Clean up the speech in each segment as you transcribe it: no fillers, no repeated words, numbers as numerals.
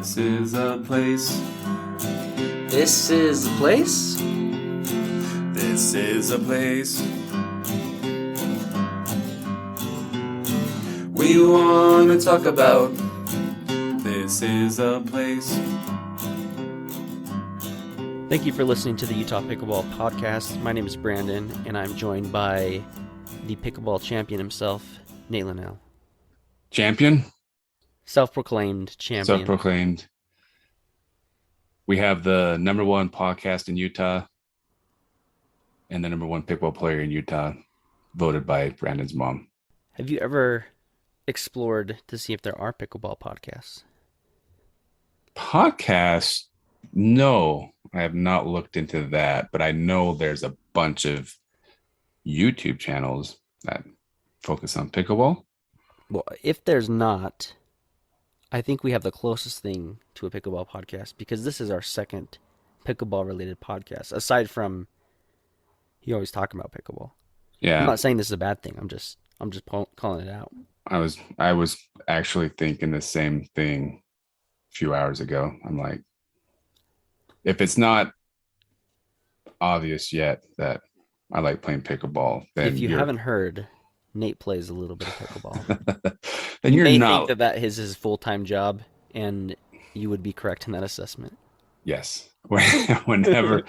This is a place. This is the place? This is a place. We want to talk about. This is a place. Thank you for listening to the Utah Pickleball Podcast. My name is Brandon, and I'm joined by the pickleball champion himself, Nate Linnell. Champion? Self-proclaimed champion. Self-proclaimed. We have the number one podcast in Utah and the number one pickleball player in Utah, voted by Brandon's mom. Have you ever explored to see if there are pickleball podcasts? Podcasts? No, I have not looked into that, but I know there's a bunch of YouTube channels that focus on pickleball. Well, if there's not, I think we have the closest thing to a pickleball podcast because this is our second pickleball-related podcast, aside from you always talking about pickleball. Yeah, I'm not saying this is a bad thing. I'm just calling it out. I was actually thinking the same thing a few hours ago. I'm like, if it's not obvious yet that I like playing pickleball, then if you haven't heard, Nate plays a little bit of pickleball. Then you you're may not. think that is his full-time job, and you would be correct in that assessment. Yes. Whenever,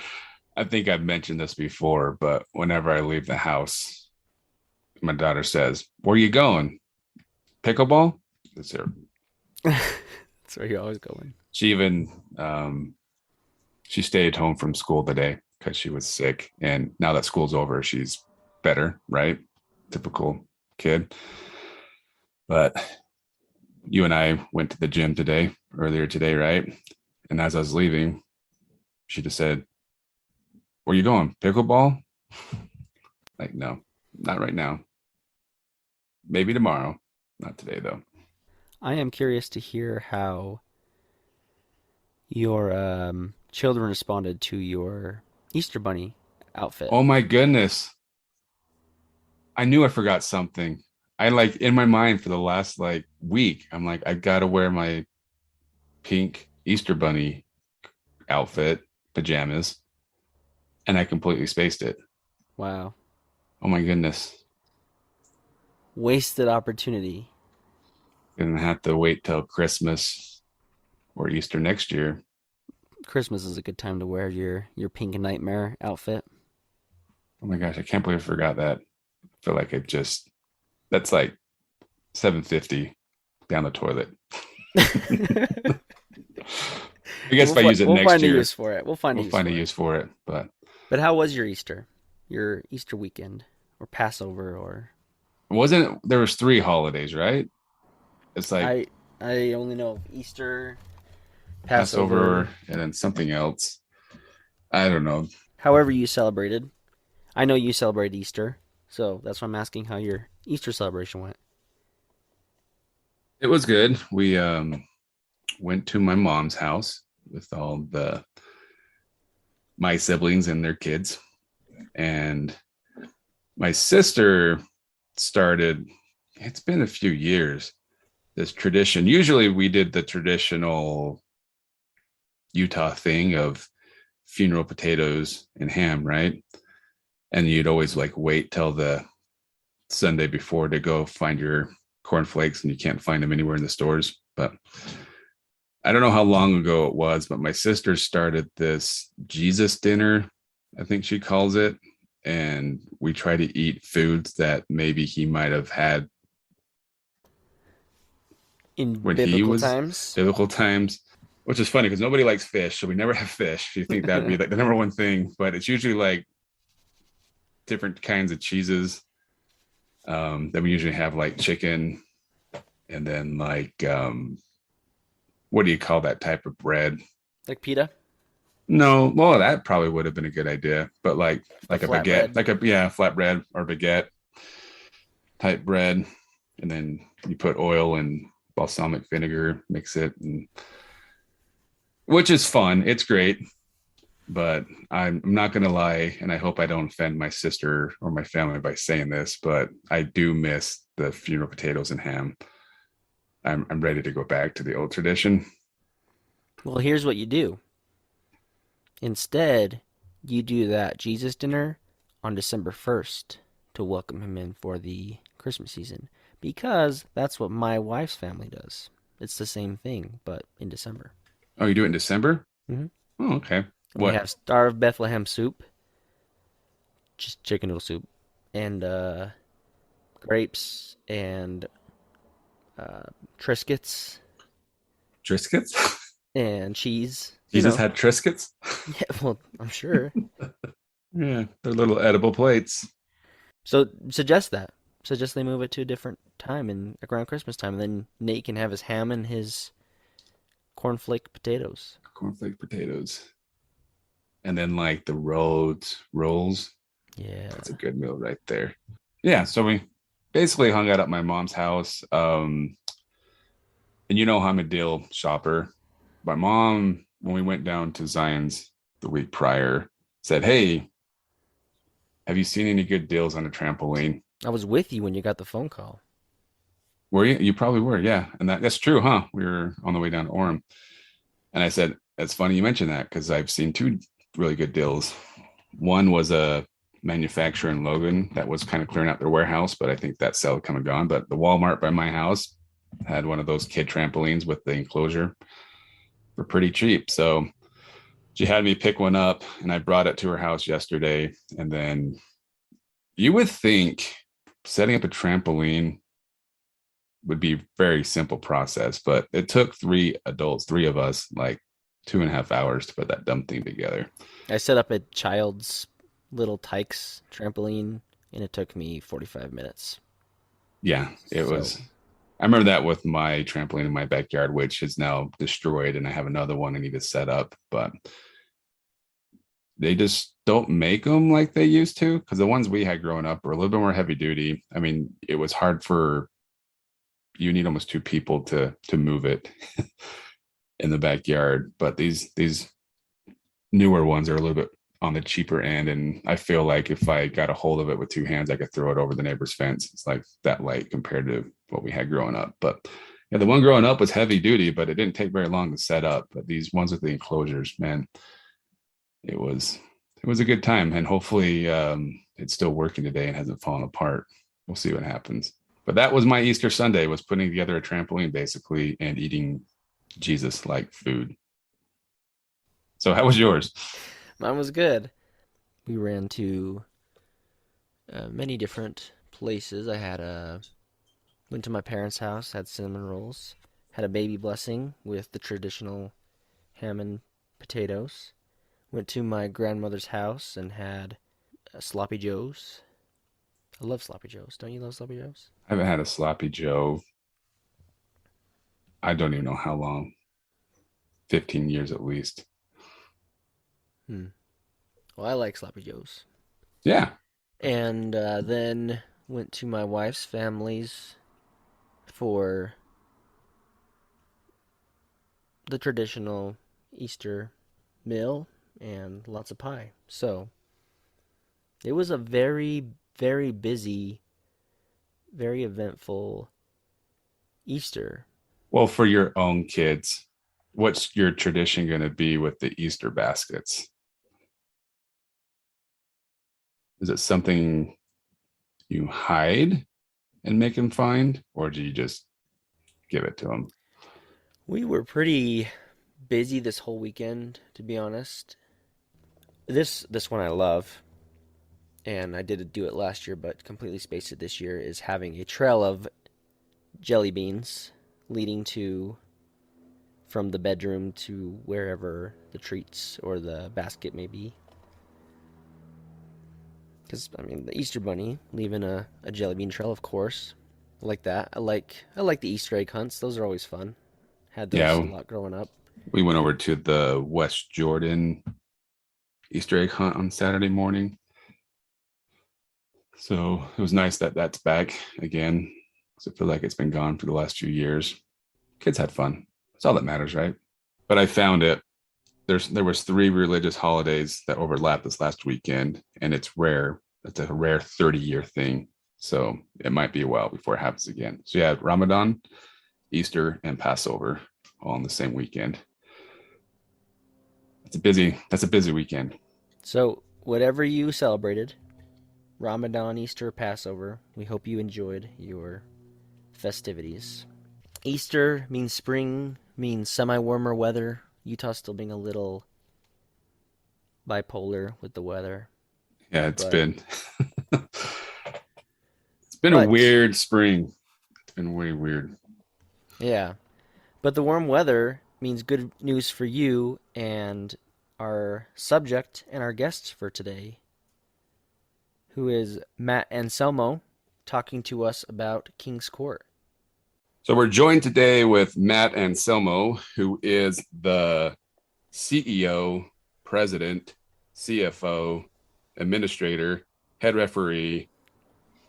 I think I've mentioned this before, but whenever I leave the house, my daughter says, "Where are you going? Pickleball?" That's her. That's where you're always going. She even she stayed home from school today because she was sick, and now that school's over, she's better, right? Typical kid. But you and I went to the gym earlier today, right? And as I was leaving, she just said, "Where you going? Pickleball?" Like, no, not right now. Maybe tomorrow. Not today, though. I am curious to hear how your children responded to your Easter Bunny outfit. Oh my goodness. I knew I forgot something. I in my mind for the last week, I'm like, I gotta wear my pink Easter Bunny outfit, pajamas, and I completely spaced it. Wow. Oh my goodness. Wasted opportunity. Gonna have to wait till Christmas or Easter next year. Christmas is a good time to wear your pink nightmare outfit. Oh my gosh, I can't believe I forgot that. I feel like that's like $7.50 down the toilet. I guess if I use it next year, we'll find a use for it. We'll find a use for it. But how was your Easter weekend, or Passover, or there was 3 holidays, right? It's like I only know of Easter, Passover, and then something else. I don't know. However you celebrated. I know you celebrate Easter, so that's why I'm asking how your Easter celebration went. It was good. We went to my mom's house with all my siblings and their kids. And my sister started, it's been a few years, this tradition. Usually we did the traditional Utah thing of funeral potatoes and ham, right? And you'd always wait till the Sunday before to go find your cornflakes, and you can't find them anywhere in the stores. But I don't know how long ago it was, but my sister started this Jesus dinner, I think she calls it. And we try to eat foods that maybe he might have had in biblical times, which is funny because nobody likes fish. So we never have fish. You think that'd be the number one thing, but it's usually different kinds of cheeses. Then we usually have chicken, and then what do you call that type of bread? Like pita? No, well, that probably would have been a good idea, but like a baguette, flatbread or baguette type bread, and then you put oil and balsamic vinegar, mix it, which is fun. It's great. But I'm not going to lie, and I hope I don't offend my sister or my family by saying this, but I do miss the funeral potatoes and ham. I'm ready to go back to the old tradition. Well, here's what you do. Instead, you do that Jesus dinner on December 1st to welcome him in for the Christmas season because that's what my wife's family does. It's the same thing, but in December. Oh, you do it in December? Hmm. Oh, okay. We What? have Star of Bethlehem soup, just chicken noodle soup, and grapes and uh, Triscuits Triscuits? and cheese. Jesus had Triscuits? Yeah, well, I'm sure. Yeah, they're little edible plates. So suggest that. Suggest they move it to a different time and around Christmas time, and then Nate can have his ham and his cornflake potatoes. Cornflake potatoes. And then like the rolls. Yeah. That's a good meal right there. Yeah, so we basically hung out at my mom's house. And you know I'm a deal shopper. My mom, when we went down to Zion's the week prior, said, "Hey, have you seen any good deals on a trampoline?" I was with you when you got the phone call. Were you? You probably were, yeah. And that's true, huh? We were on the way down to Orem. And I said, "It's funny you mentioned that because I've seen two really good deals. One was a manufacturer in Logan that was kind of clearing out their warehouse, but I think that sale had come and gone. But the Walmart by my house had one of those kid trampolines with the enclosure for pretty cheap. So she had me pick one up and I brought it to her house yesterday. And then you would think setting up a trampoline would be a very simple process, but it took three adults, three of us, like 2.5 hours to put that dumb thing together. I set up a child's little Tykes trampoline, and it took me 45 minutes. Yeah, it So was. I remember that with my trampoline in my backyard, which is now destroyed, and I have another one I need to set up. But they just don't make them like they used to because the ones we had growing up were a little bit more heavy duty. I mean, it was hard for you need almost two people to move it in the backyard. But these newer ones are a little bit on the cheaper end, and I feel like if I got a hold of it with two hands, I could throw it over the neighbor's fence. It's like that light compared to what we had growing up. But yeah, the one growing up was heavy duty, but it didn't take very long to set up. But these ones with the enclosures, man, it was it was a good time, and hopefully it's still working today and hasn't fallen apart. We'll see what happens. But that was my Easter Sunday, was putting together a trampoline basically and eating Jesus like food. So how was yours? mine was good. We ran to many different places. I had went to my parents' house, had cinnamon rolls, had a baby blessing with the traditional ham and potatoes. Went to my grandmother's house and had sloppy joes. I love sloppy joes. Don't you love sloppy joes? I haven't had a sloppy Joe. I don't even know how long. 15 years at least. Hmm. Well, I like sloppy joes. Yeah. And then went to my wife's family's for the traditional Easter meal and lots of pie. So it was a very, very busy, very eventful Easter. Well, for your own kids, what's your tradition going to be with the Easter baskets? Is it something you hide and make them find, or do you just give it to them? We were pretty busy this whole weekend, to be honest. This one I love, and I did do it last year, but completely spaced it this year. Is having a trail of jelly beans leading to from the bedroom to wherever the treats or the basket may be. Because I mean, the Easter Bunny leaving a jelly bean trail, of course. I like that. I like the Easter egg hunts. Those are always fun. Had those a Yeah, lot growing up. we went over to the West Jordan Easter egg hunt on Saturday morning. So it was nice that that's back again. Because I feel like it's been gone for the last few years. Kids had fun. That's all that matters, right? But I found it. There was three religious holidays that overlapped this last weekend, and it's rare. It's a rare 30-year thing. So it might be a while before it happens again. So yeah, Ramadan, Easter, and Passover all on the same weekend. That's a busy weekend. So, whatever you celebrated, Ramadan, Easter, Passover, we hope you enjoyed your festivities. Easter means spring, means semi-warmer weather. Utah still being a little bipolar with the weather, Yeah, it's but been it's been a but weird spring. It's been way weird. yeah, but the warm weather means good news for you and our subject and our guest for today, who is Matt Anselmo, talking to us about King's Court. So we're joined today with Matt Anselmo, who is the CEO, president, CFO, administrator, head referee,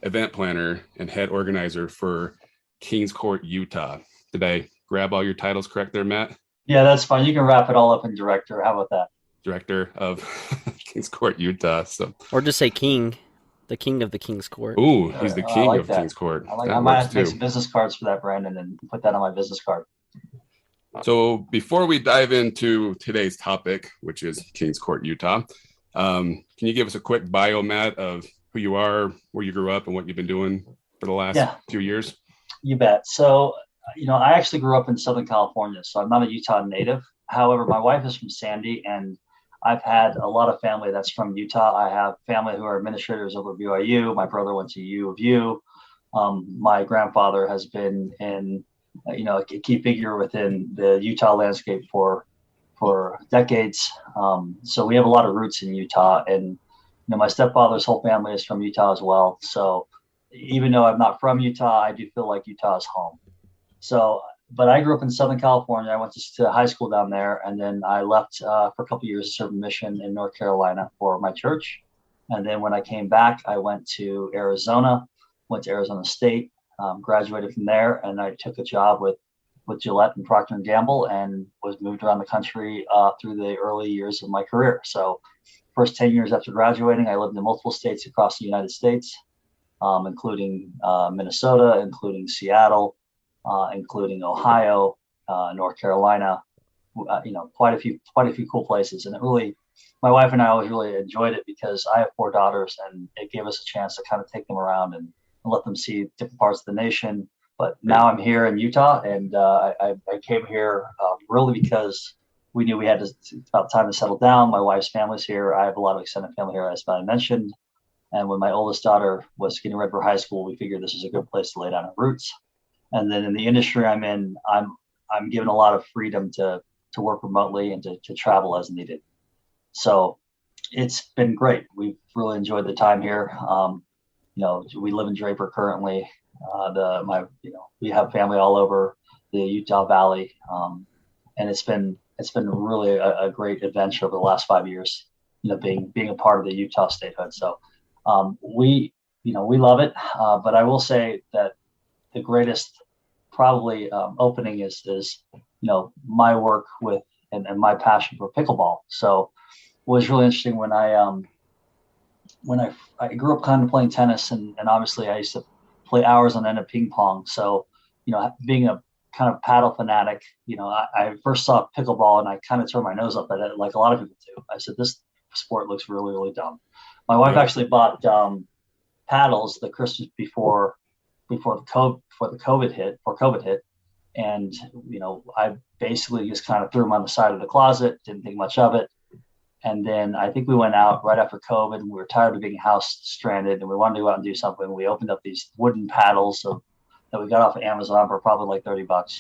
event planner, and head organizer for Kings Court, Utah. Did I grab all your titles correct there, Matt? Yeah, that's fine. You can wrap it all up in director. How about that? Director of Kings Court, Utah. So, Or just say King, the king of the King's Court. ooh, he's the I king like of that. Kings Court. I might have to make some business cards for that, Brandon, and put that on my business card. So before we dive into today's topic, which is Kings Court, Utah, can you give us a quick bio, Matt, of who you are, where you grew up, and what you've been doing for the last few years? You bet. So, I actually grew up in Southern California, so I'm not a Utah native. However, my wife is from Sandy, and I've had a lot of family that's from Utah. I have family who are administrators over at BYU. My brother went to U of U. My grandfather has been in, a key figure within the Utah landscape for decades. So we have a lot of roots in Utah, and my stepfather's whole family is from Utah as well. So even though I'm not from Utah, I do feel like Utah is home. So, but I grew up in Southern California. I went to high school down there, and then I left for a couple of years to serve a mission in North Carolina for my church. And then when I came back, I went to Arizona, went to Arizona State, graduated from there, and I took a job with Gillette and Procter & Gamble, and was moved around the country through the early years of my career. So first 10 years after graduating, I lived in multiple states across the United States, including Minnesota, including Seattle, including Ohio, North Carolina, quite a few cool places. And my wife and I always really enjoyed it because I have 4 daughters, and it gave us a chance to kind of take them around and let them see different parts of the nation. But now I'm here in Utah, and I came here really because we knew we had about time to settle down. My wife's family's here. I have a lot of extended family here, as I mentioned. And when my oldest daughter was getting ready for high school, we figured this is a good place to lay down our roots. And then in the industry I'm in, I'm given a lot of freedom to work remotely and to travel as needed. So it's been great. We've really enjoyed the time here. We live in Draper currently. We have family all over the Utah Valley, and it's been really a great adventure over the last 5 years. Being a part of the Utah statehood. So we love it. But I will say that the greatest probably opening is my work with and my passion for pickleball. So it was really interesting when I grew up kind of playing tennis, and obviously I used to play hours on end of ping pong. So, being a kind of paddle fanatic, I first saw pickleball and I kind of turned my nose up at it, like a lot of people do. I said, this sport looks really, really dumb. My wife actually bought paddles the Christmas before the COVID hit. And, I basically just kind of threw them on the side of the closet, didn't think much of it. And then I think we went out right after COVID, and we were tired of being house stranded, and we wanted to go out and do something. We opened up these wooden paddles that we got off of Amazon for probably like $30,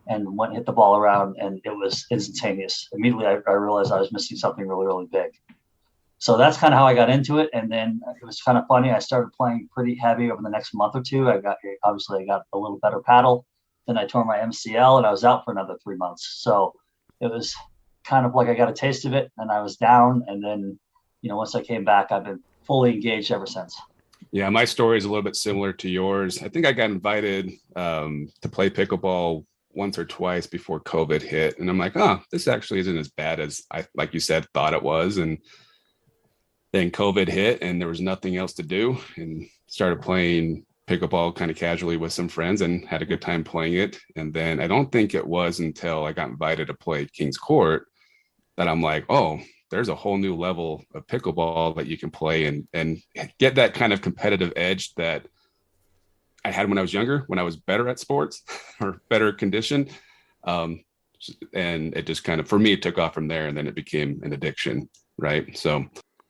and went and hit the ball around, and it was instantaneous. Immediately, I realized I was missing something really, really big. So that's kind of how I got into it. And then it was kind of funny. I started playing pretty heavy over the next month or two. I got a little better paddle. Then I tore my MCL, and I was out for another 3 months. So it was kind of like I got a taste of it, and I was down. And then, once I came back, I've been fully engaged ever since. Yeah, my story is a little bit similar to yours. I think I got invited to play pickleball once or twice before COVID hit. And I'm like, this actually isn't as bad as I, like you said, thought it was. And then COVID hit, and there was nothing else to do, and started playing pickleball kind of casually with some friends, and had a good time playing it. And then I don't think it was until I got invited to play King's Court that I'm like, oh, there's a whole new level of pickleball that you can play and get that kind of competitive edge that I had when I was younger, when I was better at sports or better conditioned. Um, and it just kind of, for me, it took off from there, and then it became an addiction, right? So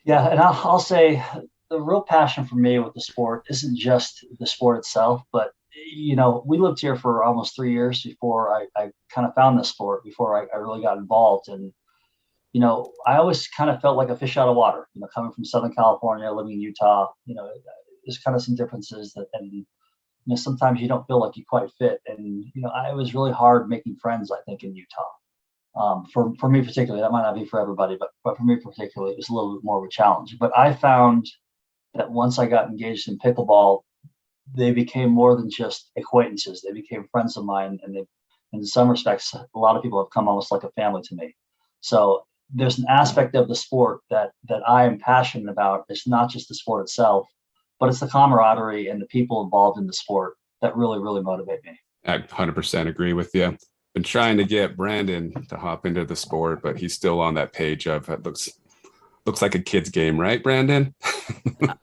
Yeah, and I'll say the real passion for me with the sport isn't just the sport itself, but we lived here for almost 3 years before I kind of found this sport, before I really got involved. And I always kind of felt like a fish out of water. Coming from Southern California, living in Utah, there's kind of some differences and sometimes you don't feel like you quite fit. And I was really hard making friends, I think, in Utah. For me particularly, that might not be for everybody, but for me particularly, it was a little bit more of a challenge. But I found that once I got engaged in pickleball, they became more than just acquaintances. They became friends of mine, and in some respects, a lot of people have come almost like a family to me. So there's an aspect of the sport that I am passionate about. It's not just the sport itself, but it's the camaraderie and the people involved in the sport that really, really motivate me. I 100% agree with you. Been trying to get Brandon to hop into the sport, but he's still on that page of it looks like a kid's game, right, Brandon?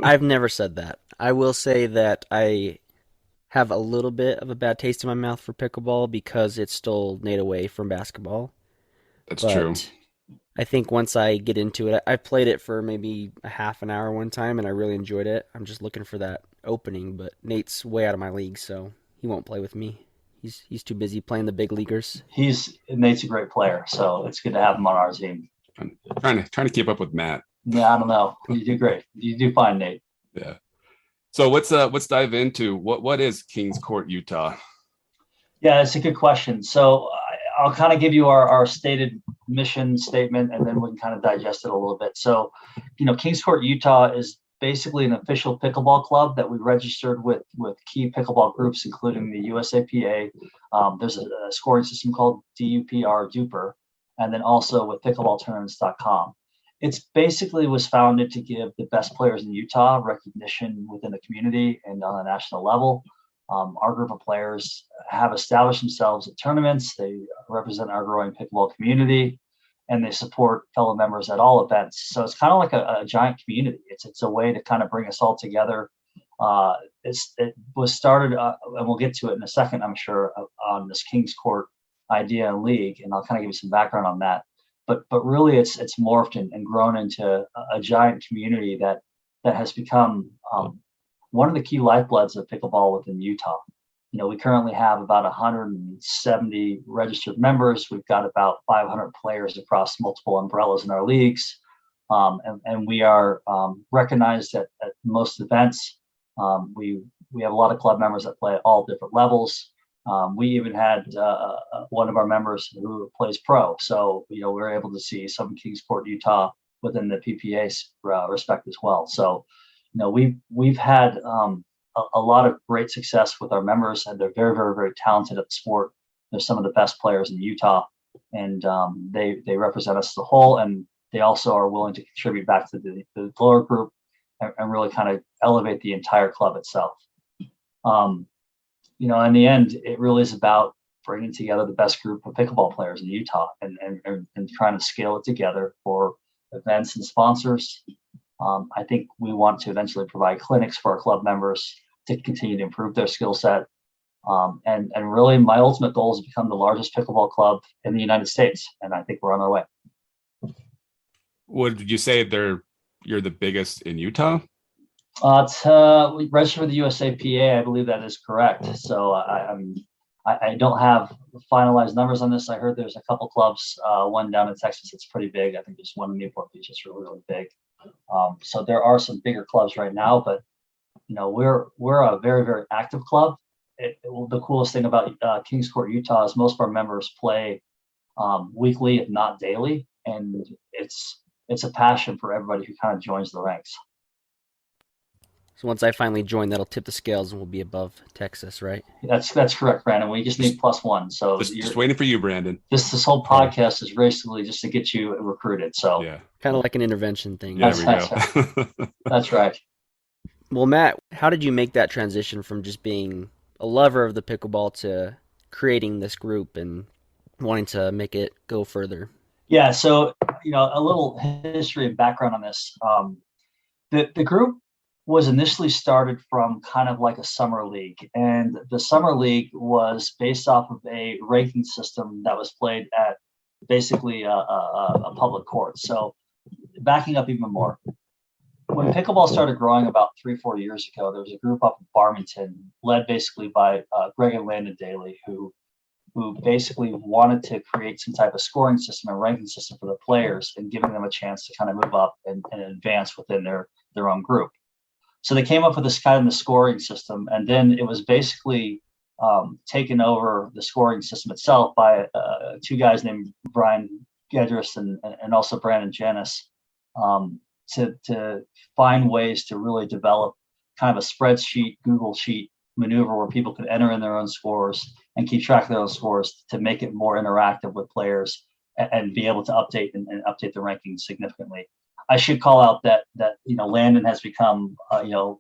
I've never said that. I will say that I have a little bit of a bad taste in my mouth for pickleball because it stole Nate away from basketball. That's true. But I think once I get into it, I played it for maybe a half an hour one time and I really enjoyed it. I'm just looking for that opening, but Nate's way out of my league, so he won't play with me. He's too busy playing the big leaguers. Nate's a great player, so it's good to have him on our team. I'm trying to keep up with Matt. Yeah, I don't know. You do great. You do fine, Nate. Yeah. So let's dive into what is Kings Court, Utah? Yeah, it's a good question. So I'll kind of give you our stated mission statement, and then we can kind of digest it a little bit. So, Kings Court, Utah is basically an official pickleball club that we registered with key pickleball groups, including the USAPA. There's a scoring system called DUPR, and then also with pickleballtournaments.com. It's basically was founded to give the best players in Utah recognition within the community and on a national level. Our group of players have established themselves at tournaments. They represent our growing pickleball community, and they support fellow members at all events. So it's kind of like a giant community. It's a way to kind of bring us all together. It was started, and we'll get to it in a second, I'm sure, on this Kings Court idea and league, and I'll kind of give you some background on that. But really, it's morphed and grown into a giant community that has become one of the key lifebloods of pickleball within Utah. We currently have about 170 registered members. We've got about 500 players across multiple umbrellas in our leagues. And we are recognized at most events. We have a lot of club members that play at all different levels. We even had one of our members who plays pro. So, we were able to see some Kings Court, Utah within the PPA respect as well. So, we've had a lot of great success with our members, and they're very, very, very talented at the sport. They're some of the best players in Utah, and they represent us as a whole, and they also are willing to contribute back to the lower group and really kind of elevate the entire club itself. In the end, it really is about bringing together the best group of pickleball players in Utah and trying to scale it together for events and sponsors. I think we want to eventually provide clinics for our club members to continue to improve their skill set. And really, my ultimate goal is to become the largest pickleball club in the United States. And I think we're on our way. Would you say you're the biggest in Utah? We registered with the USAPA. I believe that is correct. So I don't have finalized numbers on this. I heard there's a couple clubs, one down in Texas that's pretty big. I think there's one in Newport Beach that's really, really big. So there are some bigger clubs right now, but we're a very, very active club. The coolest thing about Kings Court, Utah is most of our members play weekly, if not daily, and it's a passion for everybody who kind of joins the ranks. So once I finally join, that'll tip the scales and we'll be above Texas, right? That's correct, Brandon. We just need +1. So just waiting for you, Brandon. This whole podcast is basically just to get you recruited. So yeah, kind of like an intervention thing. There we go. That's right. Well, Matt, how did you make that transition from just being a lover of the pickleball to creating this group and wanting to make it go further? Yeah, so a little history and background on this. The group was initially started from kind of like a summer league, and the summer league was based off of a ranking system that was played at basically a public court. So backing up even more, when pickleball started growing about 3-4 years ago, there was a group up in Farmington led basically by Greg and Landon Daly, who basically wanted to create some type of scoring system and ranking system for the players and giving them a chance to kind of move up and advance within their own group. So they came up with this kind of the scoring system, and then it was basically taken over the scoring system itself by two guys named Brian Gedris and also Brandon Janis, to find ways to really develop kind of a spreadsheet, Google sheet maneuver where people could enter in their own scores and keep track of their own scores to make it more interactive with players and be able to update and update the rankings significantly. I should call out that Landon has become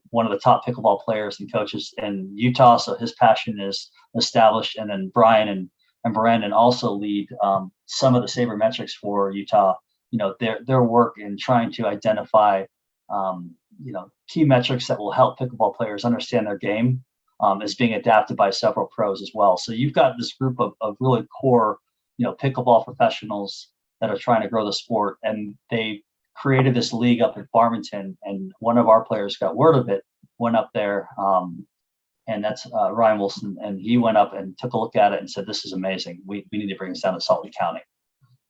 one of the top pickleball players and coaches in Utah, so his passion is established. And then Brian and Brandon also lead some of the sabermetrics for Utah. Their work in trying to identify key metrics that will help pickleball players understand their game is being adapted by several pros as well. So you've got this group of really core pickleball professionals that are trying to grow the sport, and they created this league up in Farmington, and one of our players got word of it, went up there, and that's Ryan Wilson, and he went up and took a look at it and said, "This is amazing. We need to bring this down to Salt Lake County."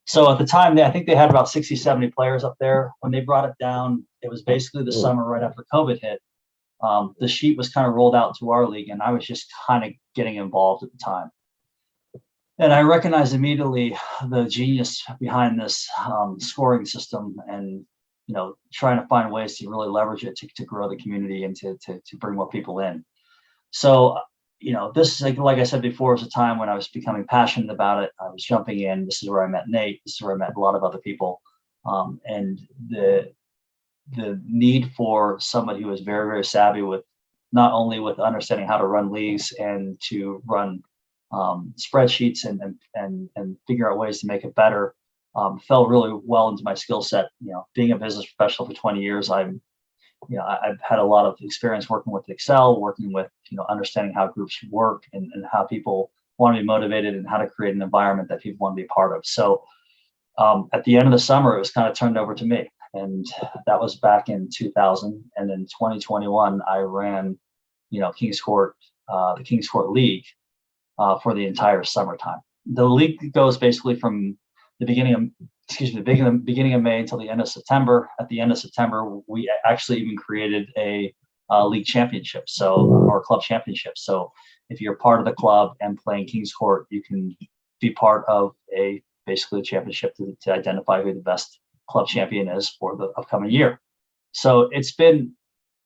So at the time, I think they had about 60, 70 players up there. When they brought it down, it was basically the summer right after COVID hit. The sheet was kind of rolled out to our league, and I was just kind of getting involved at the time. And I recognized immediately the genius behind this scoring system, and trying to find ways to really leverage it to grow the community and to bring more people in. So this is like I said before, was a time when I was becoming passionate about it. I was jumping in. This is where I met Nate. This is where I met a lot of other people, and the need for somebody who is very, very savvy with not only with understanding how to run leagues and to run spreadsheets and figure out ways to make it better fell really well into my skill set. Being a business professional for 20 years, I've had a lot of experience working with Excel, working with understanding how groups should work and how people want to be motivated and how to create an environment that people want to be part of. So at the end of the summer, it was kind of turned over to me. And that was back in 2000. And in 2021, I ran, Kings Court, the Kings Court League for the entire summertime. The league goes basically from the beginning of May until the end of September. At the end of September, we actually even created a league championship, or club championship. So if you're part of the club and playing Kings Court, you can be part of basically a championship to identify who the best club champion is for the upcoming year. So it's been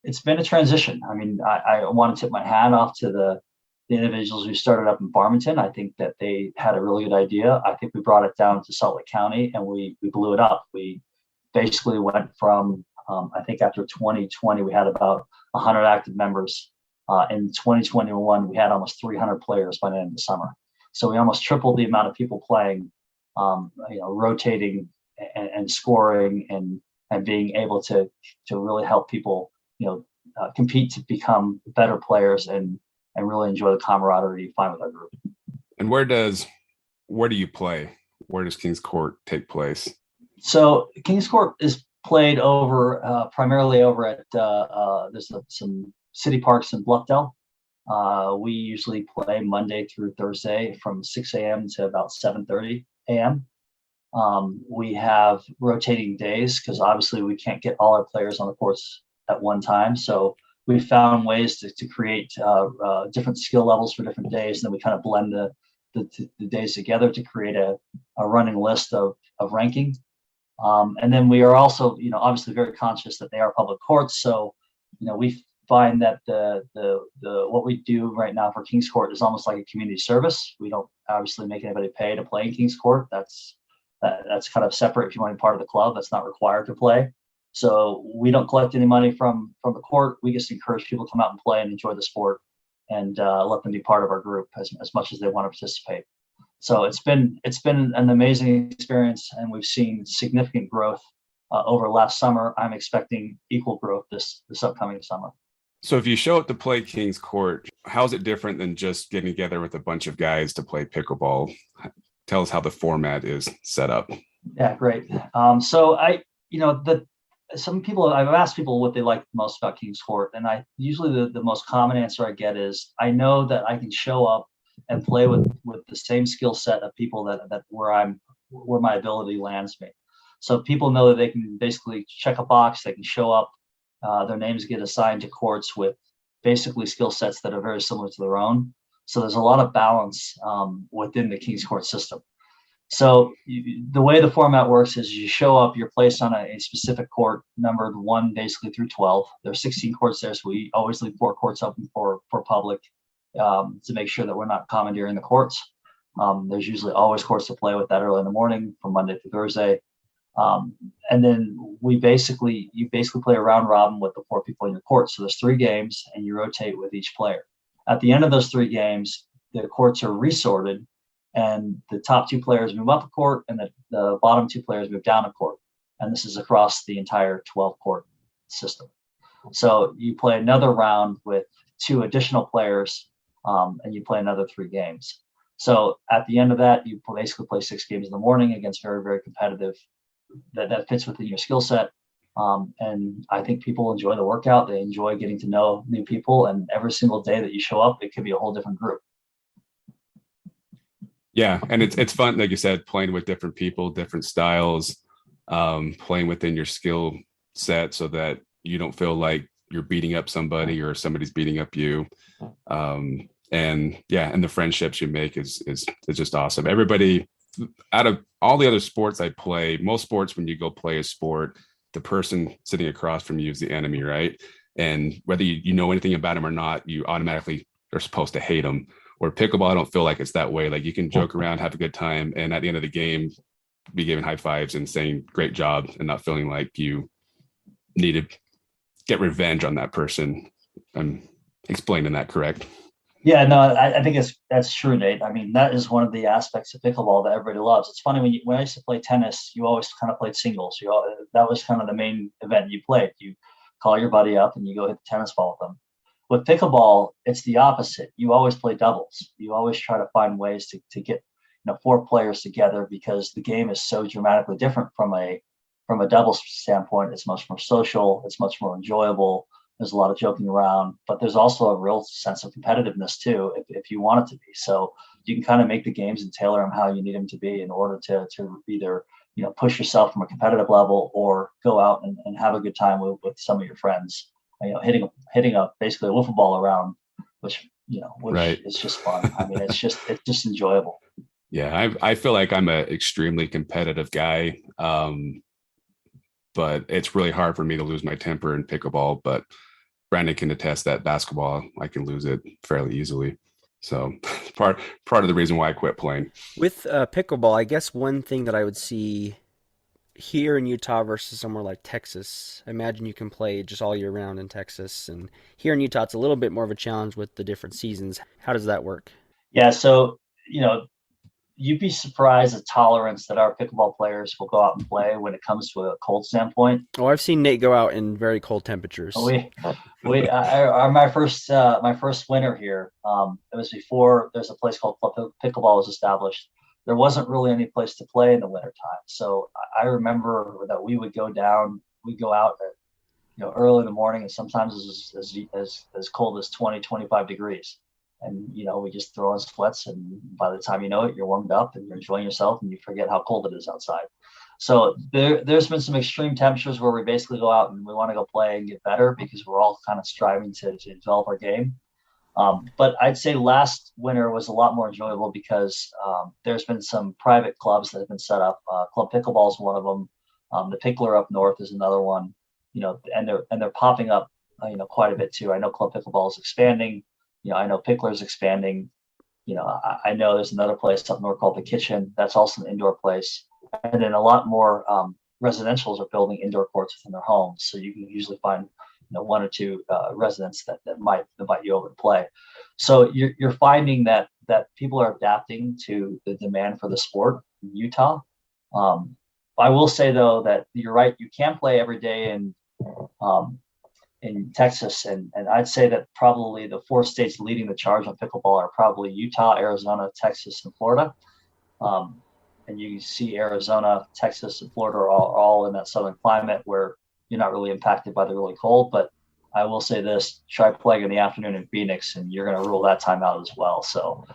a transition. I mean, I want to tip my hat off to the individuals who started up in Farmington. I think that they had a really good idea. I think we brought it down to Salt Lake County and we blew it up. We basically went from, I think after 2020, we had about 100 active members. In 2021, we had almost 300 players by the end of the summer. So we almost tripled the amount of people playing, rotating and scoring and being able to really help people, compete to become better players and really enjoy the camaraderie you find with our group. And where do you play? Where does Kings Court take place? So Kings Court is played primarily over at there's some city parks in Bluffdale. We usually play Monday through Thursday from 6 a.m. to about 7:30 a.m. We have rotating days because obviously we can't get all our players on the courts at one time. So we found ways to create different skill levels for different days. And then we kind of blend the days together to create a running list of ranking. And then we are also, obviously very conscious that they are public courts. So, we find that the what we do right now for Kings Court is almost like a community service. We don't obviously make anybody pay to play in Kings Court. That's kind of separate. If you want to be part of the club, that's not required to play. So we don't collect any money from the court. We just encourage people to come out and play and enjoy the sport and let them be part of our group as much as they want to participate. So it's been an amazing experience, and we've seen significant growth over last summer. I'm expecting equal growth this upcoming summer. So if you show up to play King's Court, how is it different than just getting together with a bunch of guys to play pickleball? Tell us how the format is set up. Yeah, great. So some people, I've asked people what they like most about King's Court, and I usually the most common answer I get is, I know that I can show up and play with the same skill set of people that where my ability lands me. So people know that they can basically check a box, they can show up, their names get assigned to courts with basically skill sets that are very similar to their own. So there's a lot of balance within the King's Court system. So the way the format works is you show up, you're placed on a specific court numbered 1 basically through 12. There's 16 courts there, so we always leave 4 courts open for public to make sure that we're not commandeering the courts. There's usually always courts to play with that early in the morning from Monday to Thursday. And then you basically play a round robin with the 4 people in your court. So there's 3 games, and you rotate with each player. At the end of those 3 games, the courts are resorted, and the top 2 players move up a court, and the bottom 2 players move down a court. And this is across the entire 12-court system. So you play another round with 2 additional players, and you play another 3 games. So at the end of that, you basically play 6 games in the morning against very, very competitive, that fits within your skill set. And I think people enjoy the workout. They enjoy getting to know new people, and every single day that you show up, it could be a whole different group. Yeah, and it's fun, like you said, playing with different people, different styles, playing within your skill set so that you don't feel like you're beating up somebody or somebody's beating up you. And the friendships you make is just awesome. Everybody, out of all the other sports I play, most sports, when you go play a sport, the person sitting across from you is the enemy, right? And whether you know anything about them or not, you automatically are supposed to hate them. Or pickleball, I don't feel like it's that way. Like, you can joke around, have a good time, and at the end of the game, be giving high fives and saying great job, and not feeling like you need to get revenge on that person. I'm explaining that correct? Yeah, no, I think that's true, Nate. I mean, that is one of the aspects of pickleball that everybody loves. It's funny, when I used to play tennis, you always kind of played singles. That was kind of the main event you played. You call your buddy up and you go hit the tennis ball with them. With pickleball, it's the opposite. You always play doubles. You always try to find ways to get 4 players together, because the game is so dramatically different from a doubles standpoint. It's much more social. It's much more enjoyable. There's a lot of joking around, but there's also a real sense of competitiveness too, if you want it to be. So you can kind of make the games and tailor them how you need them to be in order to either push yourself from a competitive level, or go out and have a good time with some of your friends. Hitting a basically a wiffle ball around, which right. is just fun. I mean, it's just enjoyable. Yeah, I feel like I'm an extremely competitive guy, but it's really hard for me to lose my temper in pickleball. But Brandon can attest that basketball, I can lose it fairly easily. So part of the reason why I quit playing. With pickleball, I guess one thing that I would see here in Utah versus somewhere like Texas, I imagine you can play just all year round in Texas, and here in Utah it's a little bit more of a challenge with the different seasons. How does that work? Yeah, so you'd be surprised the tolerance that our pickleball players will go out and play when it comes to a cold standpoint. Oh, I've seen Nate go out in very cold temperatures. My first winter here, it was before there's a place called Club Pickleball was established. There wasn't really any place to play in the wintertime. So I remember that we'd go out at, early in the morning, and sometimes it was as cold as 20, 25 degrees. And, we just throw on sweats, and by the time you know it, you're warmed up and you're enjoying yourself, and you forget how cold it is outside. So there's been some extreme temperatures where we basically go out and we want to go play and get better, because we're all kind of striving to develop our game. But I'd say last winter was a lot more enjoyable, because there's been some private clubs that have been set up. Club Pickleball is one of them. The Pickler up north is another one. And they're popping up, quite a bit too. I know Club Pickleball is expanding. I know Pickler's expanding. I know there's another place up north called The Kitchen. That's also an indoor place. And then a lot more residentials are building indoor courts within their homes. So you can usually find 1 or 2 residents that might invite you over to play. So you're finding that that people are adapting to the demand for the sport in Utah. I will say though that you're right. You can't play every day um, in Texas, and I'd say that probably the 4 states leading the charge on pickleball are probably Utah, Arizona, Texas, and Florida. Um, and you see Arizona, Texas, and Florida are all in that southern climate where you're not really impacted by the really cold. But I will say this: try playing in the afternoon in Phoenix, and you're going to rule that time out as well. So,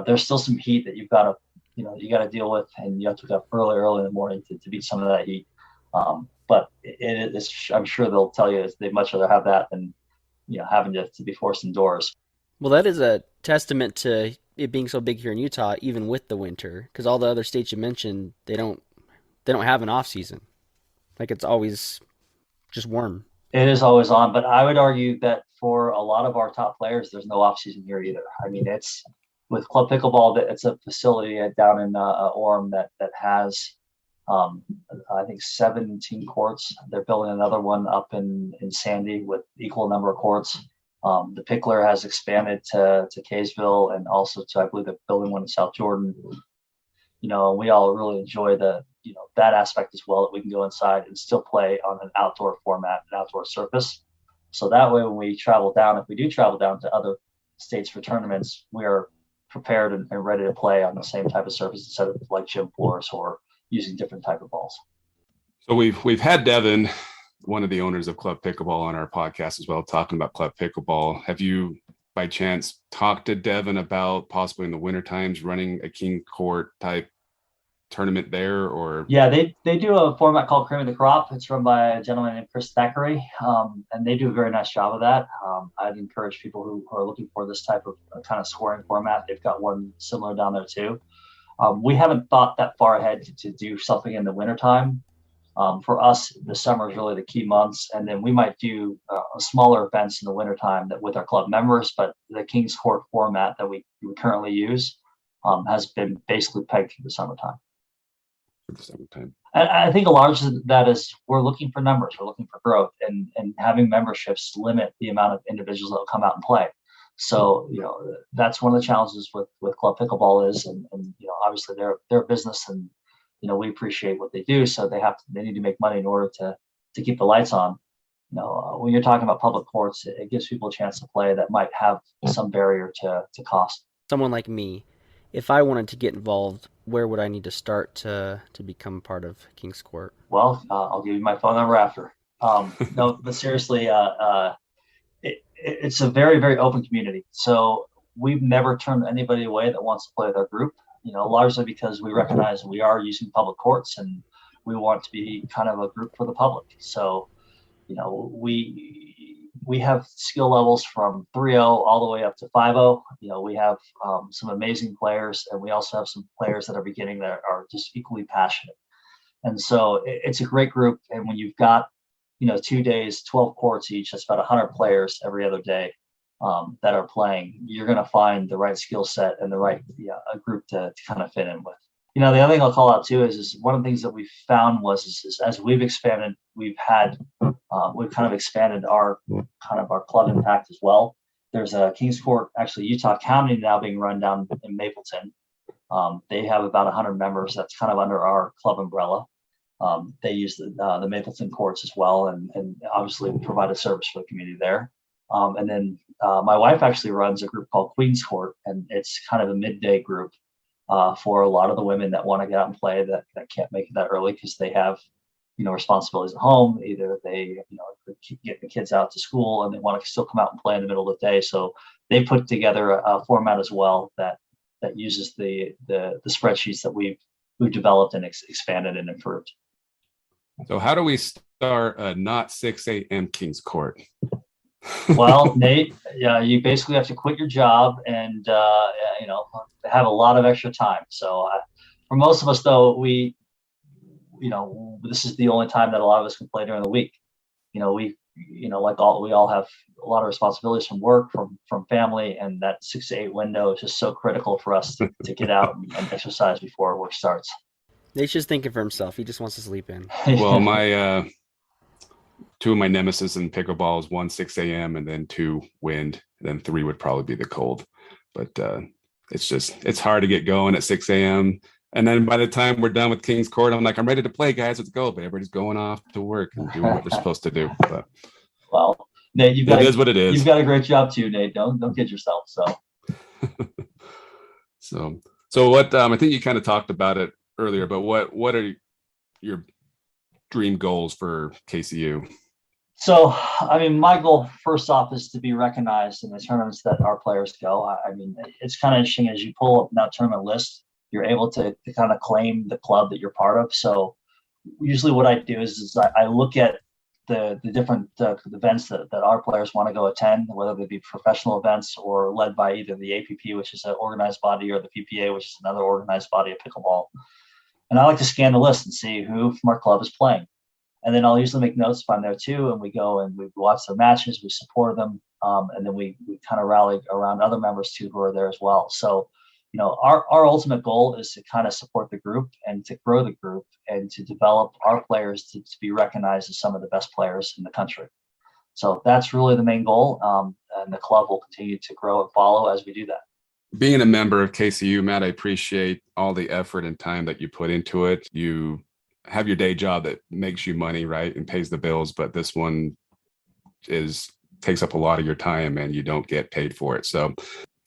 there's still some heat that you've got to, you got to deal with, and you have to get up early in the morning to beat some of that heat. But I'm sure they'll tell you they'd much rather have that than having to be forced indoors. Well, that is a testament to it being so big here in Utah, even with the winter, because all the other states you mentioned, they don't have an off season. Like it's always just warm. It is always on, but I would argue that for a lot of our top players, there's no off season here either. I mean, it's with Club Pickleball that it's a facility down in Orem that has I think 17 courts. They're building another one up in Sandy with equal number of courts. The Pickler has expanded to Kaysville and also to, I believe, they're building one in South Jordan. We all really enjoy that aspect as well, that we can go inside and still play on an outdoor format, an outdoor surface. So that way, when we travel down, if we do travel down to other states for tournaments, we are prepared and ready to play on the same type of surface instead of like gym floors or using different type of balls. So we've had Devin, one of the owners of Club Pickleball, on our podcast as well, talking about Club Pickleball. Have you by chance talked to Devin about possibly in the winter times running a king court type tournament there? Or yeah, they do a format called Cream of the Crop. It's run by a gentleman named Chris Thackeray, and they do a very nice job of that. I'd encourage people who are looking for this type of kind of scoring format. They've got one similar down there too. We haven't thought that far ahead to do something in the wintertime. For us, the summer is really the key months, and then we might do smaller events in the wintertime that with our club members. But the King's Court format that we currently use has been basically pegged for the summertime. For the summertime, And I think a large of that is we're looking for numbers, we're looking for growth, and having memberships limit the amount of individuals that will come out and play. So that's one of the challenges with Club Pickleball is, and obviously they're a business, and we appreciate what they do, so they need to make money in order to keep the lights on. When you're talking about public courts, it gives people a chance to play that might have some barrier to cost. Someone like me, if I wanted to get involved, where would I need to start to become part of King's Court? Well, I'll give you my phone number after. No, but seriously, it's a very, very open community. So we've never turned anybody away that wants to play with our group, largely because we recognize we are using public courts and we want to be kind of a group for the public. So, we have skill levels from 3.0 all the way up to 5.0. We have some amazing players, and we also have some players that are beginning that are just equally passionate. And so it's a great group. And when you've got 2 days, 12 courts each, that's about 100 players every other day that are playing, you're going to find the right skill set and the right a group to kind of fit in with. The other thing I'll call out too is one of the things that we found is as we've expanded, we've kind of expanded our club impact as well. There's a King's Court, actually Utah County now being run down in Mapleton. They have about 100 members. That's kind of under our club umbrella. They use the Mapleton courts as well, and obviously provide a service for the community there. And then my wife actually runs a group called Queen's Court, and it's kind of a midday group for a lot of the women that want to get out and play that can't make it that early because they have responsibilities at home. Either they get the kids out to school and they want to still come out and play in the middle of the day. So they put together a format as well that uses the spreadsheets that we've developed and expanded and improved. So how do we start a not 6 a.m. King's Court? Well, Nate, you basically have to quit your job and have a lot of extra time. So for most of us, though, this is the only time that a lot of us can play during the week. We all have a lot of responsibilities from work, from family, and that 6 to 8 window is just so critical for us to get out and exercise before work starts. Nate's just thinking for himself. He just wants to sleep in. Well, my two of my nemesis in pickleball is 1 6 a.m. and then 2 wind, and then 3 would probably be the cold. But it's hard to get going at 6 a.m. And then by the time we're done with King's Court, I'm like, I'm ready to play, guys. Let's go. But everybody's going off to work and doing what they're supposed to do. But Well, Nate, it is what it is. You've got a great job too, Nate. Don't kid yourself. So what? I think you kind of talked about it earlier, but what are your dream goals for KCU? So, I mean, my goal first off is to be recognized in the tournaments that our players go. I mean, it's kind of interesting as you pull up that tournament list, you're able to kind of claim the club that you're part of. So usually what I do is I look at the different events that our players want to go attend, whether they be professional events or led by either the APP, which is an organized body, or the PPA, which is another organized body of pickleball. And I like to scan the list and see who from our club is playing. And then I'll usually make notes if I'm there too, and we go and we watch the matches, we support them, and then we kind of rally around other members too who are there as well. So, our ultimate goal is to kind of support the group and to grow the group and to develop our players to be recognized as some of the best players in the country. So that's really the main goal, and the club will continue to grow and follow as we do that. Being a member of KCU, Matt, I appreciate all the effort and time that you put into it. You have your day job that makes you money, right, and pays the bills, but this one takes up a lot of your time and you don't get paid for it. So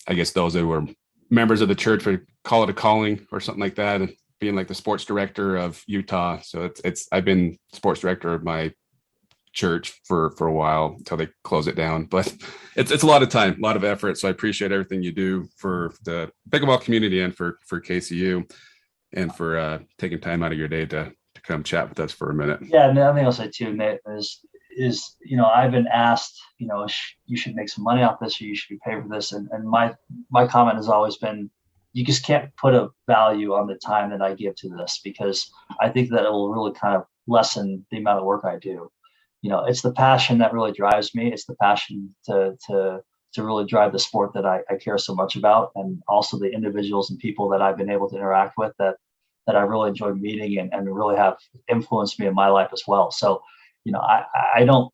I guess those that were members of the church would call it a calling or something like that, and being like the sports director of Utah. So I've been sports director of my church for a while until they close it down, but it's a lot of time, a lot of effort. So I appreciate everything you do for the pickleball community and for KCU, and for taking time out of your day to come chat with us for a minute. Yeah, and the other thing I'll say too, Nate, is I've been asked, you should make some money off this, or you should be paid for this, and my comment has always been, you just can't put a value on the time that I give to this, because I think that it will really kind of lessen the amount of work I do. It's the passion that really drives me. It's the passion to really drive the sport that I care so much about, and also the individuals and people that I've been able to interact with that I really enjoyed meeting and really have influenced me in my life as well. So, I don't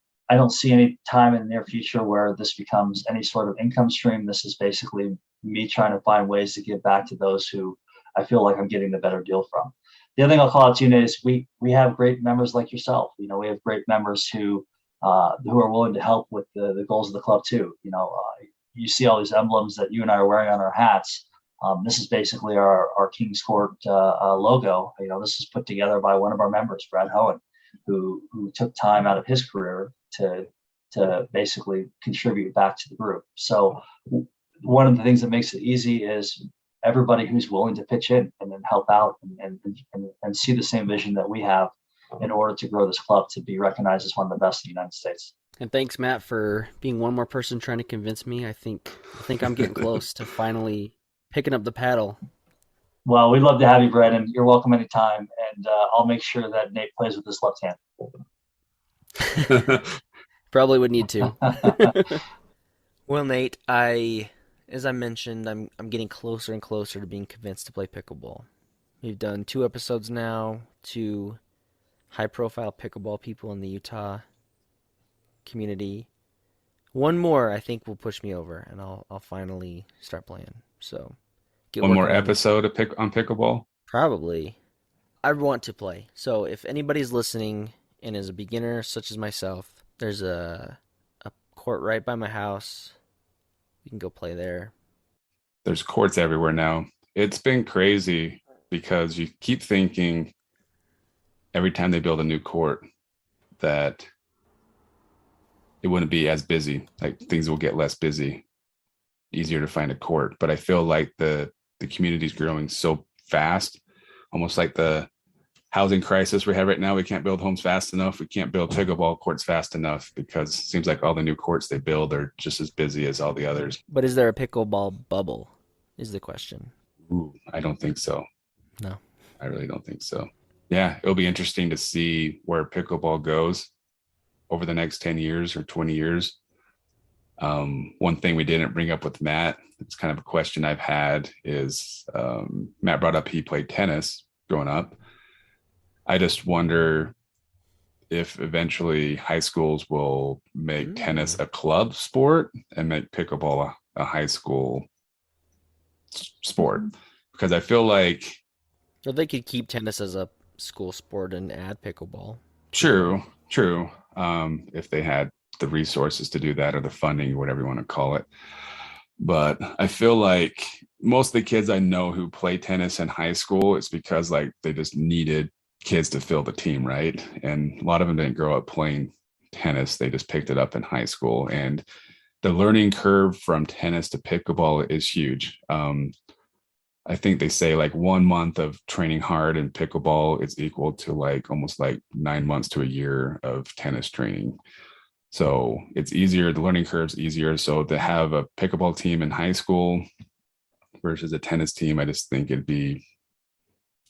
see any time in the near future where this becomes any sort of income stream. This is basically me trying to find ways to give back to those who I feel like I'm getting the better deal from. The other thing I'll call out to you, Nate, is we have great members like yourself. We have great members who are willing to help with the goals of the club too. You see all these emblems that you and I are wearing on our hats. This is basically our King's Court logo. This is put together by one of our members, Brad Hohen, who took time out of his career to basically contribute back to the group. So one of the things that makes it easy is everybody who's willing to pitch in and then help out and see the same vision that we have in order to grow this club to be recognized as one of the best in the United States. And thanks, Matt, for being one more person trying to convince me. I think I'm getting close to finally picking up the paddle. Well, we'd love to have you, Brandon. You're welcome anytime, and I'll make sure that Nate plays with his left hand. Probably would need to. Well, Nate, as I mentioned, I'm getting closer and closer to being convinced to play pickleball. We've done 2 episodes now, 2 high-profile pickleball people in the Utah community. One more, I think, will push me over, and I'll finally start playing. So, one more episode on pickleball? Probably. I want to play. So if anybody's listening and is a beginner such as myself, there's a court right by my house. We can go play there. There's courts everywhere now. It's been crazy because you keep thinking every time they build a new court that it wouldn't be as busy. Like things will get less busy, easier to find a court. But I feel like the community's growing so fast, almost like the housing crisis we have right now. We can't build homes fast enough. We can't build pickleball courts fast enough because it seems like all the new courts they build are just as busy as all the others. But is there a pickleball bubble is the question. Ooh, I don't think so. No. I really don't think so. Yeah, it'll be interesting to see where pickleball goes over the next 10 years or 20 years. One thing we didn't bring up with Matt, it's kind of a question I've had, is Matt brought up he played tennis growing up. I just wonder if eventually high schools will make tennis a club sport and make pickleball a high school sport, because I feel like Or they could keep tennis as a school sport and add pickleball. true, true. If they had the resources to do that or the funding or whatever you want to call it. But I feel like most of the kids I know who play tennis in high school, it's because like they just needed kids to fill the team, right? And a lot of them didn't grow up playing tennis. They just picked it up in high school. And the learning curve from tennis to pickleball is huge. I think they say like 1 month of training hard in pickleball is equal to like almost like 9 months to a year of tennis training. So it's easier. The learning curve's easier. So to have a pickleball team in high school versus a tennis team, I just think it'd be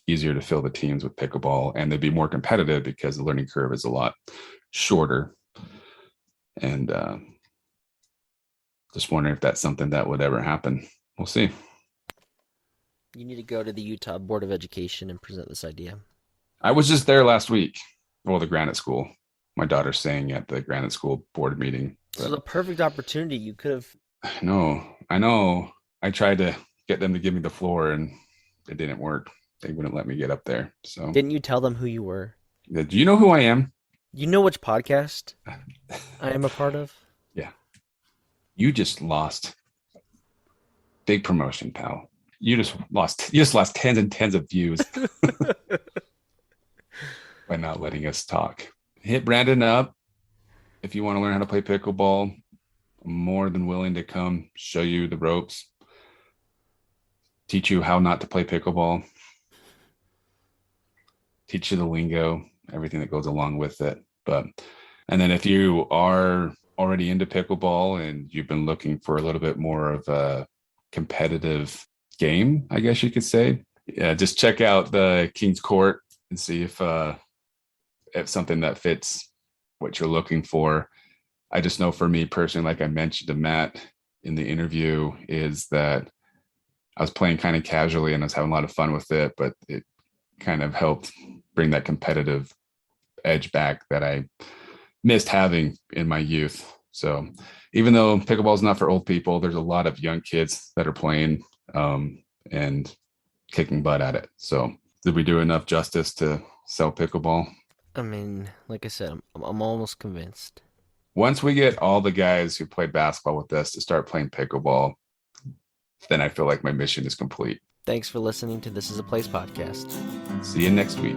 easier to fill the teams with pickleball, and they'd be more competitive because the learning curve is a lot shorter. And just wondering if that's something that would ever happen. We'll see. You need to go to the Utah Board of Education and present this idea. I was just there last week. Well, the Granite School. My daughter's saying at the Granite School board meeting. This is a perfect opportunity. You could have. I know. I tried to get them to give me the floor, and it didn't work. They wouldn't let me get up there. So Didn't you tell them who you were? do you know who I am? You know which podcast I am a part of? Yeah. You just lost. Big promotion, pal. You just lost tens and tens of views by not letting us talk. Hit Brandon up if you want to learn how to play pickleball. I'm more than willing to come show you the ropes, teach you how not to play pickleball, teach you the lingo, everything that goes along with it. And then if you are already into pickleball and you've been looking for a little bit more of a competitive game, I guess you could say, yeah, just check out the King's Court and see if something that fits what you're looking for. I just know for me personally, like I mentioned to Matt in the interview, is that I was playing kind of casually and I was having a lot of fun with it, but it kind of helped bring that competitive edge back that I missed having in my youth. So even though pickleball is not for old people, there's a lot of young kids that are playing and kicking butt at it. So did we do enough justice to sell pickleball? I mean, like I said, I'm almost convinced. Once we get all the guys who played basketball with us to start playing pickleball, then I feel like my mission is complete. Thanks for listening to This Is a Place podcast. See you next week.